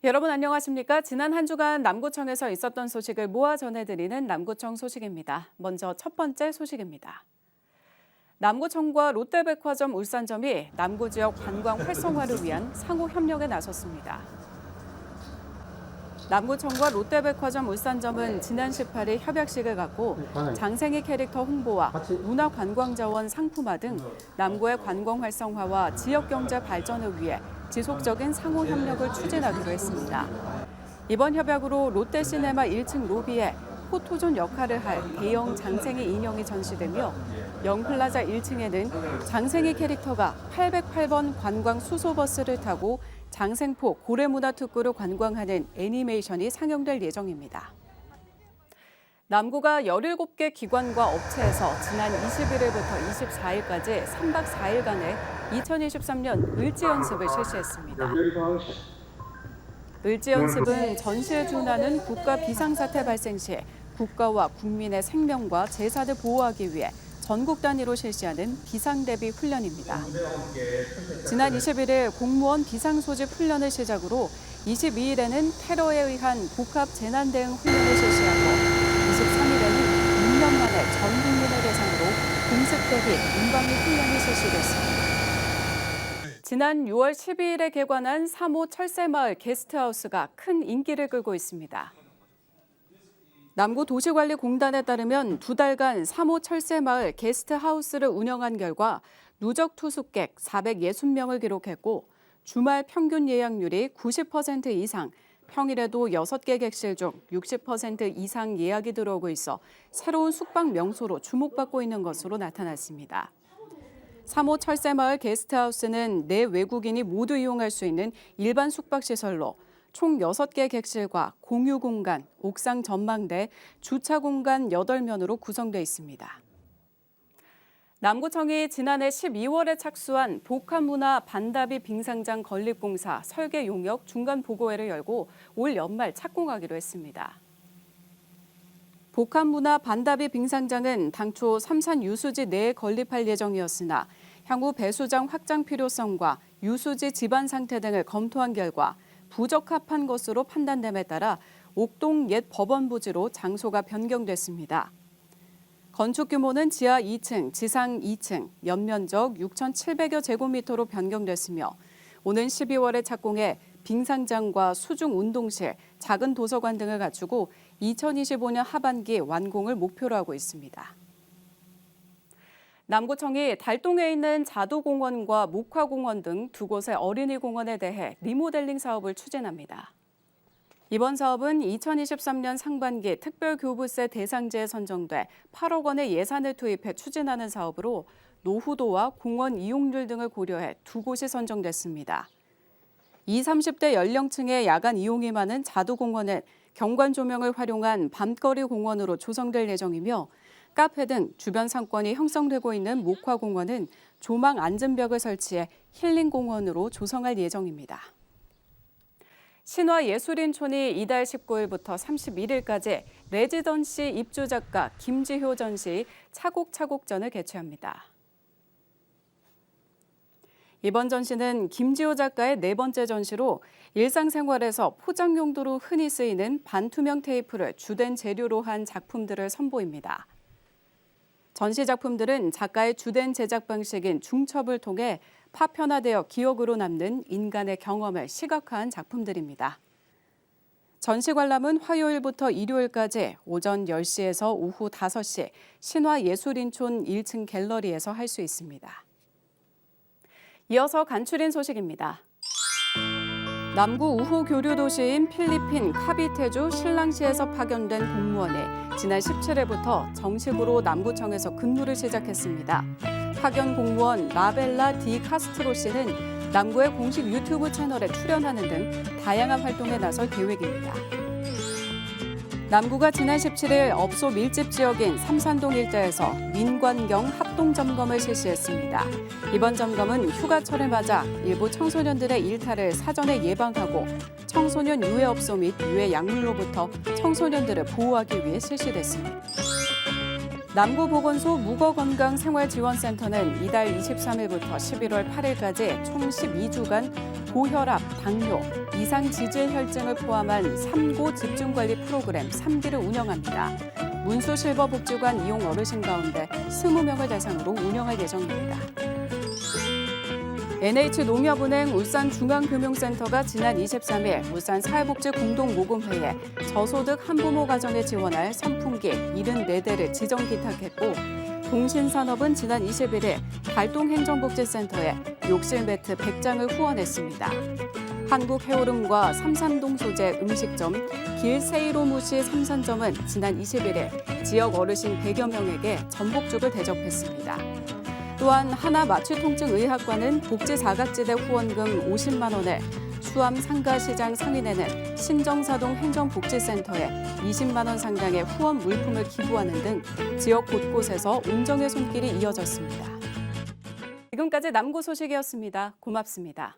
여러분 안녕하십니까? 지난 한 주간 남구청에서 있었던 소식을 모아 전해드리는 남구청 소식입니다. 먼저 첫 번째 소식입니다. 남구청과 롯데백화점 울산점이 남구 지역 관광 활성화를 위한 상호 협력에 나섰습니다. 남구청과 롯데백화점 울산점은 지난 18일 협약식을 갖고 장생이 캐릭터 홍보와 문화관광자원 상품화 등 남구의 관광 활성화와 지역경제 발전을 위해 지속적인 상호 협력을 추진하기로 했습니다. 이번 협약으로 롯데시네마 1층 로비에 포토존 역할을 할 대형 장생이 인형이 전시되며 영플라자 1층에는 장생이 캐릭터가 808번 관광 수소버스를 타고 장생포 고래문화특구를 관광하는 애니메이션이 상영될 예정입니다. 남구가 17개 기관과 업체에서 지난 21일부터 24일까지 3박 4일간의 2023년 을지연습을 실시했습니다. 을지연습은 전시에 준하는 국가 비상사태 발생 시 국가와 국민의 생명과 재산을 보호하기 위해 전국 단위로 실시하는 비상대비 훈련입니다. 지난 21일 공무원 비상소집 훈련을 시작으로 22일에는 테러에 의한 복합 재난대응 훈련을 실시하고 23일에는 6년 만에 전 국민을 대상으로 공습대비 민방위 훈련이 실시됐습니다. 지난 6월 12일에 개관한 3호 철새마을 게스트하우스가 큰 인기를 끌고 있습니다. 남구도시관리공단에 따르면 2달간 3호 철새마을 게스트하우스를 운영한 결과 누적 투숙객 460명을 기록했고 주말 평균 예약률이 90% 이상, 평일에도 6개 객실 중 60% 이상 예약이 들어오고 있어 새로운 숙박 명소로 주목받고 있는 것으로 나타났습니다. 3호 철새마을 게스트하우스는 내 외국인이 모두 이용할 수 있는 일반 숙박시설로 총 6개 객실과 공유 공간, 옥상 전망대, 주차 공간 8면으로 구성돼 있습니다. 남구청이 지난해 12월에 착수한 복합문화 반다비 빙상장 건립공사 설계 용역 중간 보고회를 열고 올 연말 착공하기로 했습니다. 복합문화 반다비 빙상장은 당초 삼산 유수지 내에 건립할 예정이었으나 향후 배수장 확장 필요성과 유수지 지반 상태 등을 검토한 결과 부적합한 것으로 판단됨에 따라 옥동 옛 법원 부지로 장소가 변경됐습니다. 건축 규모는 지하 2층, 지상 2층, 연면적 6,700여 제곱미터로 변경됐으며 오는 12월에 착공해 빙상장과 수중 운동실, 작은 도서관 등을 갖추고 2025년 하반기 완공을 목표로 하고 있습니다. 남구청이 달동에 있는 자두공원과 목화공원 등 2곳의 어린이공원에 대해 리모델링 사업을 추진합니다. 이번 사업은 2023년 상반기 특별교부세 대상지에 선정돼 8억 원의 예산을 투입해 추진하는 사업으로 노후도와 공원 이용률 등을 고려해 2곳이 선정됐습니다. 20, 30대 연령층의 야간 이용이 많은 자두공원은 경관 조명을 활용한 밤거리 공원으로 조성될 예정이며 카페 등 주변 상권이 형성되고 있는 목화공원은 조망 안전벽을 설치해 힐링공원으로 조성할 예정입니다. 신화예술인촌이 이달 19일부터 31일까지 레지던시 입주작가 김지효 전시 차곡차곡전을 개최합니다. 이번 전시는 김지효 작가의 4번째 전시로 일상생활에서 포장 용도로 흔히 쓰이는 반투명 테이프를 주된 재료로 한 작품들을 선보입니다. 전시 작품들은 작가의 주된 제작 방식인 중첩을 통해 파편화되어 기억으로 남는 인간의 경험을 시각화한 작품들입니다. 전시 관람은 화요일부터 일요일까지 오전 10시에서 오후 5시 신화예술인촌 1층 갤러리에서 할 수 있습니다. 이어서 간추린 소식입니다. 남구 우호 교류 도시인 필리핀 카비테주 실랑시에서 파견된 공무원이 지난 17일부터 정식으로 남구청에서 근무를 시작했습니다. 파견 공무원 라벨라 디 카스트로 씨는 남구의 공식 유튜브 채널에 출연하는 등 다양한 활동에 나설 계획입니다. 남구가 지난 17일 업소 밀집 지역인 삼산동 일대에서 민관경 합동 점검을 실시했습니다. 이번 점검은 휴가철을 맞아 일부 청소년들의 일탈을 사전에 예방하고 청소년 유해업소 및 유해 약물로부터 청소년들을 보호하기 위해 실시됐습니다. 남구보건소 묵어건강생활지원센터는 이달 23일부터 11월 8일까지 총 12주간 고혈압, 당뇨, 이상 지질 혈증을 포함한 3고 집중관리 프로그램 3D를 운영합니다. 문수 실버 복지관 이용 어르신 가운데 20명을 대상으로 운영할 예정입니다. NH농협은행 울산중앙금융센터가 지난 23일 울산 사회복지 공동모금회에 저소득 한부모 가정에 지원할 선풍기 74대를 지정 기탁했고, 동신산업은 지난 21일 달동행정복지센터에 욕실 매트 100장을 후원했습니다. 한국해오름과 삼산동 소재 음식점 길세이로무시 삼산점은 지난 21일 지역 어르신 100여 명에게 전복죽을 대접했습니다. 또한 하나마취통증의학과는 복지사각지대 후원금 50만 원을, 수암 상가시장 상인회는 신정사동 행정복지센터에 20만 원 상당의 후원 물품을 기부하는 등 지역 곳곳에서 운정의 손길이 이어졌습니다. 지금까지 남구 소식이었습니다. 고맙습니다.